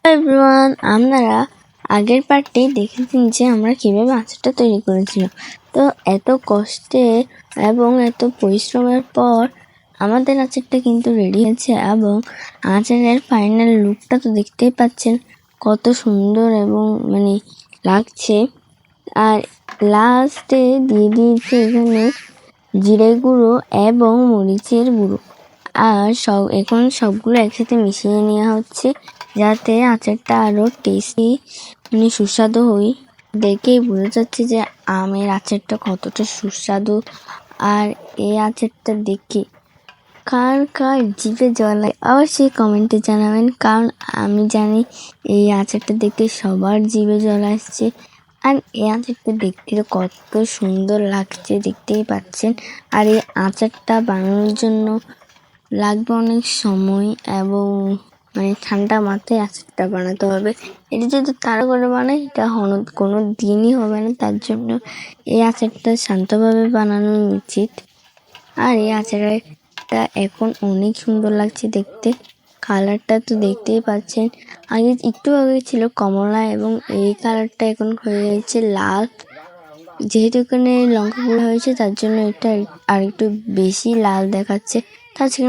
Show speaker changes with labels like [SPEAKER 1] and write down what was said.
[SPEAKER 1] Everyone, আপনারা আগের পার্টে দেখেছেন যে আমরা কিভাবে আচারটা তৈরি করেছিলাম। তো এত কষ্টে এবং এত পরিশ্রমের পর আমাদের আচারটা কিন্তু রেডি হয়েছে, এবং আচারের ফাইনাল লুকটা তো দেখতেই পাচ্ছেন কত সুন্দর এবং লাগছে। আর লাস্টে দিয়ে দিয়েছে এখানে জিরে গুঁড়ো এবং মরিচের গুঁড়ো, আর এখন সবগুলো একসাথে মিশিয়ে নেওয়া হচ্ছে যাতে আচারটা আরো টেস্টি সুস্বাদু হয়। দেখেই বোঝা যাচ্ছে যে আমের আচারটা কতটা সুস্বাদু। আর এই আচারটা দেখে কার কার জিভে জল অবশ্যই কমেন্টে জানাবেন, কারণ আমি জানি এই আচারটা দেখতে সবার জিভে জল আসছে। আর এই আচারটা দেখতে কত সুন্দর লাগছে দেখতেই পাচ্ছেন। আর এই আচারটা বানানোর জন্য লাগবে অনেক সময়, এবং ঠান্ডা মাথায় আচারটা বানাতে হবে। এটা যদি তাড়া করে বানাই এটা কোনো দিনই হবে না, তার জন্য এই আচারটা শান্তভাবে বানানো উচিত। আর এই আচারটা এখন অনেক সুন্দর লাগছে দেখতে, কালারটা তো দেখতেই পাচ্ছেন। একটু আগে ছিল কমলা, এবং এই কালারটা এখন হয়ে গেছে লাল। যেহেতু এখানে লঙ্কা গুঁড়ো হয়েছে তার জন্য এটা আর একটু বেশি লাল দেখাচ্ছে। তাছাড়া